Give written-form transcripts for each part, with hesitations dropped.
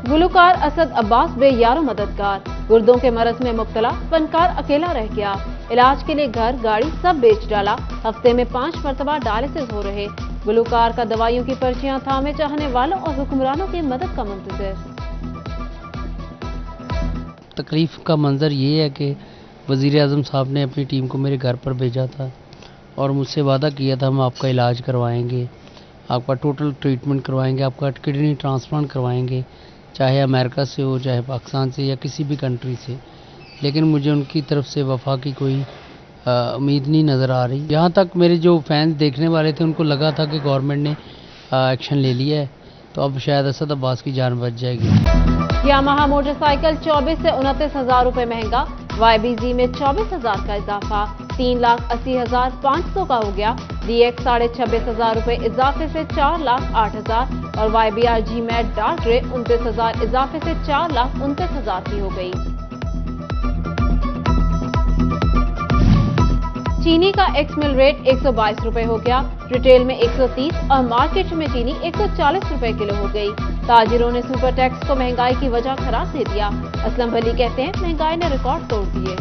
गुलकार असद अब्बास बेयारो मददगार, गुर्दों के मरज में मुब्तला, फनकार अकेला रह गया, इलाज के लिए घर गाड़ी सब बेच डाला, हफ्ते में 5 मरतबा डायलिसिस हो रहे। गुलकार का दवाइयों की पर्चियां थामे चाहने वालों और हुक्मरानों की मदद का मुंतज़िर। तकलीफ का मंजर ये है कि वज़ीर आज़म साहब ने अपनी टीम को मेरे घर पर भेजा था और मुझसे वादा किया था हम आपका इलाज करवाएंगे, आपका टोटल ट्रीटमेंट करवाएंगे, आपका किडनी ट्रांसप्लांट करवाएंगे, चाहे अमेरिका से हो, चाहे पाकिस्तान से या किसी भी कंट्री से। लेकिन मुझे उनकी तरफ से वफा की कोई उम्मीद नहीं नज़र आ रही। यहाँ तक मेरे जो फैंस देखने वाले थे उनको लगा था कि गवर्नमेंट ने एक्शन ले लिया है, तो अब शायद असद अब्बास की जान बच जाएगी। यामाहा मोटरसाइकिल 24 से 29,000 रुपए महंगा, YBZ में 24,000 का इजाफा, 3,80,500 का हो गया। DX 26,500 रुपए इजाफे से 4,08,000 और YBR G matte dark grey 29,000 इजाफे से 4,29,000 की हो गई। चीनी का एक्स मिल रेट 122 रुपए हो गया, रिटेल में 130 और मार्केट में चीनी 140 रुपए किलो हो गई। ताजिरों ने सुपर टैक्स को महंगाई की वजह करार दे दिया। असलम भली कहते हैं महंगाई ने रिकॉर्ड तोड़ दिए।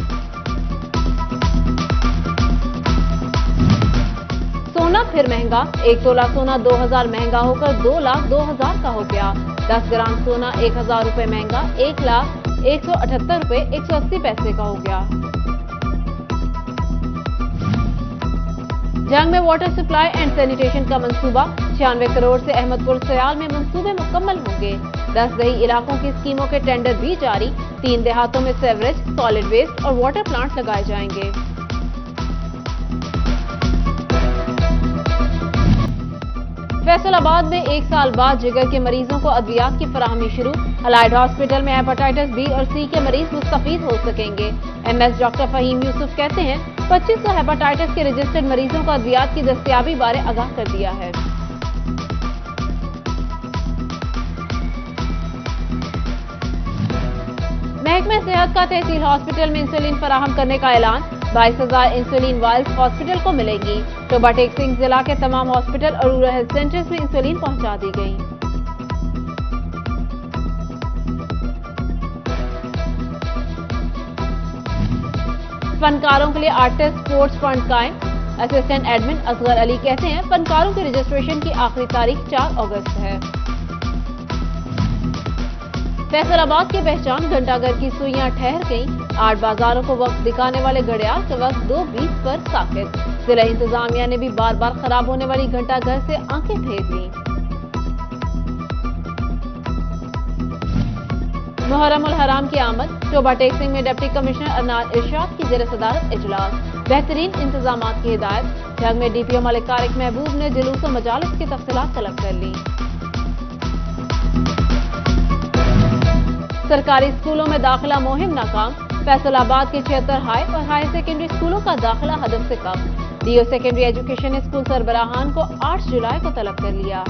सोना फिर महंगा, 1 तोला सोना 2,000 महंगा होकर 2,02,000 का हो गया। 10 ग्राम सोना 1,000 रुपए महंगा, 1,01,78 रुपए 180 पैसे का हो गया। जंग में वाटर सप्लाई एंड सैनिटेशन का मंसूबा, 96 करोड़ से अहमदपुर सयाल में मंसूबे मुकम्मल होंगे। 10 दही इलाकों की स्कीमों के टेंडर भी जारी, 3 देहातों में सेवरेज, सॉलिड वेस्ट और वाटर प्लांट लगाए जाएंगे। फैसलाबाद में 1 साल बाद जिगर के मरीजों को अद्वियात की फराहमी शुरू, अलाइड हॉस्पिटल में हेपेटाइटिस बी और सी के मरीज मुस्तफीद हो सकेंगे। MS डॉक्टर फहीम यूसुफ कहते हैं 2500 हेपेटाइटिस के रजिस्टर्ड मरीजों को अद्वियात की दस्तयाबी बारे आगाह कर दिया है। महकमे सेहत का तहसील हॉस्पिटल में इंसुलिन फराहम करने का ऐलान, 22,000 इंसुलिन वाइल्स हॉस्पिटल को मिलेगी। टोबा टेक सिंह जिला के तमाम हॉस्पिटल और रूरल हेल्थ सेंटर्स में इंसुलिन पहुंचा दी गई। फनकारों के लिए आर्टिस्ट स्पोर्ट्स फंड कायम, असिस्टेंट एडमिन असगर अली कहते हैं फनकारों के रजिस्ट्रेशन की आखिरी तारीख 4 अगस्त है। फैसलाबाद की पहचान घंटाघर की सुइयां ठहर गईं, 8 बाजारों को वक्त दिखाने वाले घड़ियाल के वक्त 2:20 पर साकित। जिला इंतजामिया ने भी बार बार खराब होने वाली घंटाघर से आंखें फेर ली। मुहर्रम उल हराम की आमद, टोबा टेक सिंह में डिप्टी कमिश्नर अरनाज इरशाद की ज़ेर सदारत इजलास, बेहतरीन इंतजामात की हिदायत। जंग में DPO मलिक तारिक महबूब ने जुलूस और मजालिस की तफसीलात तलब कर ली। सरकारी स्कूलों में दाखिला मुहिम नाकाम, फैसलाबाद के 76 हाई और हायर सेकेंडरी स्कूलों का दाखिला हदफ से कम। DO सेकेंडरी एजुकेशन ने स्कूल सरबराहान को 8 जुलाई को तलब कर लिया।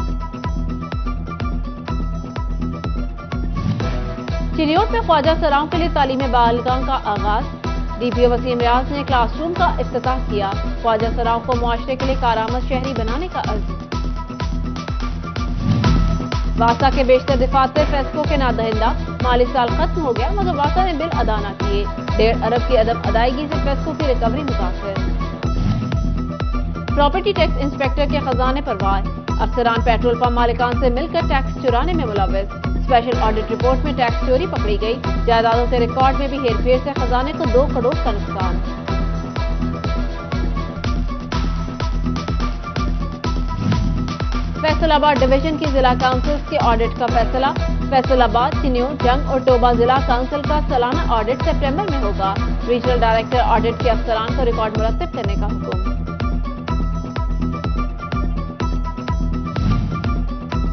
चिलियोट में ख्वाजा सराओं के लिए तालीम बालिगां का आगाज, DPO वसीम रियाज ने क्लासरूम का इफ्तिताह किया। ख्वाजा सराओं को मुआशरे के लिए कारामद शहरी बनाने का अर्ज। वासा के बेशतर दफातर फेस्को के नादहिंदा, माली साल खत्म हो गया मगर वासा ने बिल अदा न किए। 1.5 अरब की अदम अदायगी से फेस्को की रिकवरी मुतासर। प्रॉपर्टी टैक्स इंस्पेक्टर के खजाने पर वार, अफसरान पेट्रोल पंप मालिकान से मिलकर टैक्स चुराने में मुलव्वस। स्पेशल ऑडिट रिपोर्ट में टैक्स चोरी पकड़ी गई, जायदादों के रिकॉर्ड में भी हेरफेर से खजाने को 2 करोड़ का नुकसान। फैसलाबाद डिवीजन की जिला काउंसिल के ऑडिट का फैसला, फैसलाबाद, चिन्यों, जंग और टोबा जिला काउंसिल का सालाना ऑडिट सितंबर में होगा। रीजनल डायरेक्टर ऑडिट के अफसरान को रिकॉर्ड मुरत्तब करने का हुक्म।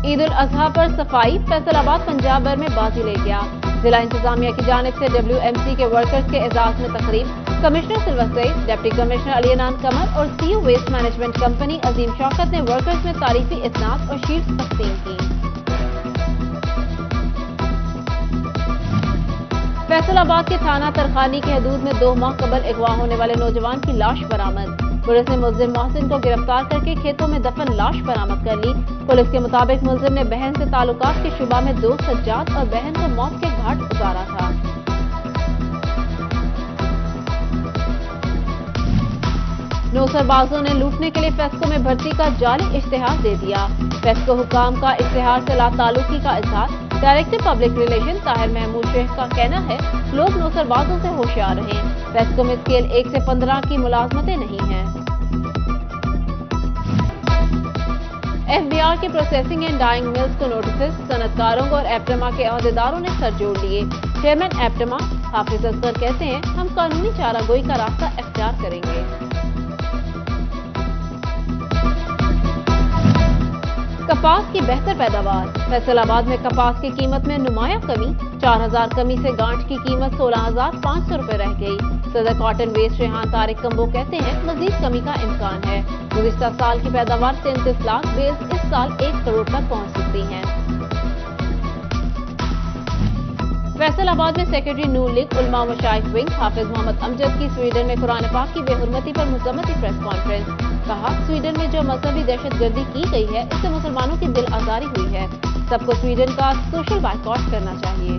ईद उल अजहा पर सफाई, फैसलाबाद पंजाब भर में बाजी ले गया। जिला इंतजामिया की जानिब से WMC के वर्कर्स के एजाज में तकरीब, कमिश्नर सिल्वर सईद, डिप्टी कमिश्नर अलियानान कमर और CEO waste management company Azeem Shaukat ने वर्कर्स में तारीफी इस्नाद और शील्ड्स तकसीम की। फैसलाबाद के थाना तरखानी की हदूद में 2 माह कबल अगवा होने वाले नौजवान की लाश बरामद, पुलिस ने मुलजिम मोहसिन को गिरफ्तार करके खेतों में दफन लाश बरामद कर ली। पुलिस के मुताबिक मुलजिम ने बहन से ताल्लुकात के शुबा में 2 सज्जाद और बहन को मौत के घाट उतारा था। नौसरबाजों ने लूटने के लिए फेस्को में भर्ती का जाली इश्तिहार दे दिया। फेस्को हुकाम का इश्तिहार से लाताल्लुकी का इजहार। Director public relation Tahir Mahmood Sheikh का कहना है, लोग नौसरबाजों से होशियार रहें। फेस्को में स्केल 1 से 15 की मुलाजमतें नहीं हैं। FBR की प्रोसेसिंग एंड डाइंग मिल्स को नोटिस, सनतकारों और एप्टमा के अहदेदारों ने सर जोड़ लिए। चेयरमैन एप्टमा हाफिज असगर कहते हैं, हम कानूनी चारागोई का रास्ता इख्तियार करेंगे। कपास की बेहतर पैदावार। फैसलाबाद में कपास की कीमत में नुमाया कमी। 4000 कमी से गांठ की कीमत 16,500 रुपए रह गई। सदर कॉटन वेस्ट रेहान तारिक कंबो कहते हैं, मजीद कमी का इम्कान है। गुज़िश्ता साल की पैदावार 33 लाख बेल्स इस साल 1 करोड़ तक पहुंच सकती है। फैसलाबाद में सेक्रेटरी नून लीग उलमा मशाइख विंग हाफिज मोहम्मद अमजद की स्वीडन में कुरान पाक की बेहुरमती पर मुज़म्मती प्रेस कॉन्फ्रेंस। कहा, स्वीडन में जो मजहबी दहशतगर्दी की गई है, इससे मुसलमानों की दिल आजारी हुई है। सबको स्वीडन का सोशल बायकॉट करना चाहिए।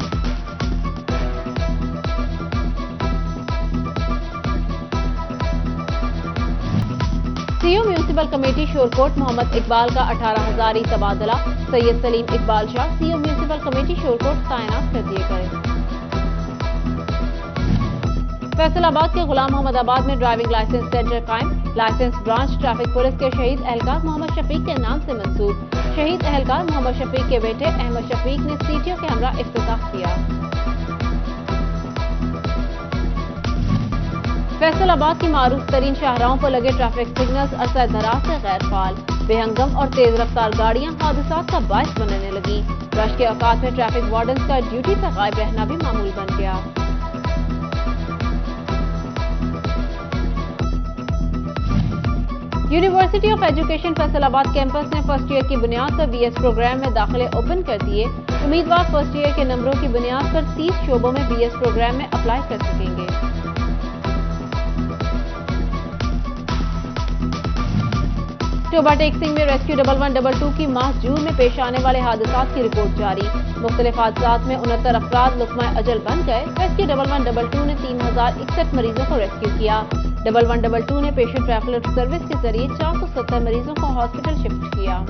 CO municipal committee Shorkot Mohammad Iqbal का 18,000 तबादला। Syed Saleem Iqbal Shah CO municipal committee Shorkot तैनात कर दिए गए। फैसलाबाद के गुलाम मोहम्मदाबाद में ड्राइविंग लाइसेंस सेंटर कायम। लाइसेंस ब्रांच ट्रैफिक पुलिस के शहीद एहलकार मोहम्मद शफीक के नाम से मंसूब। शहीद एहलकार मोहम्मद शफीक के बेटे अहमद शफीक ने सीटीओ के हमरा इफ्तिताह किया। फैसलाबाद की मारूफ तरीन शाहराहों पर लगे ट्रैफिक सिग्नल्स अरसा दराज से गैर फाल। बेहंगम और तेज रफ्तार गाड़ियां हादसात का बायस बनने लगी। रश के औकात में ट्रैफिक वार्डन्स का ड्यूटी से गायब रहना भी मामूल बन गया। University of education Faisalabad campus ने फर्स्ट ईयर की बुनियाद पर बीएस प्रोग्राम में दाखिले ओपन कर दिए। उम्मीदवार फर्स्ट ईयर के नंबरों की बुनियाद पर 30 शोबों में बीएस प्रोग्राम में अप्लाई कर सकेंगे। टोबा टेक्सिंग में रेस्क्यू 1122 की माह जून में पेश आने वाले हादसात की रिपोर्ट जारी। मुख्तलिफ हादसात में 69 अफराद लुक्मा अजल बन गए। रेस्क्यू 1122 ने 3061 मरीजों को रेस्क्यू किया। 1122 ने पेशेंट ट्रैवलर सर्विस के जरिए 470 मरीजों को हॉस्पिटल शिफ्ट किया।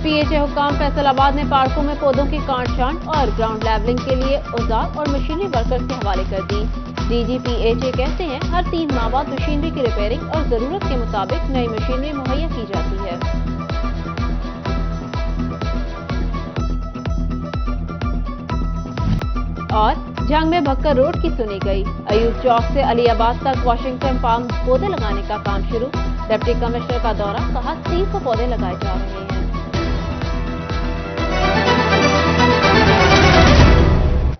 पीएचए हुकाम फैसलाबाद ने पार्कों में पौधों की काट-छांट और ग्राउंड लेवलिंग के लिए औजार और मशीनरी वर्कर्स के हवाले कर दी। डीजी पीएचए कहते हैं, हर 3 माह बाद मशीनरी की रिपेयरिंग और जरूरत के मुताबिक नई मशीनरी मुहैया की जाती है। और जंग में भक्कर रोड की सुनी गई। अयूब चौक से अलीआबाद तक वाशिंगटन पाम पौधे लगाने का काम शुरू। डिप्टी कमिश्नर का दौरा, कहा 300 पौधे लगाए जा रहे हैं।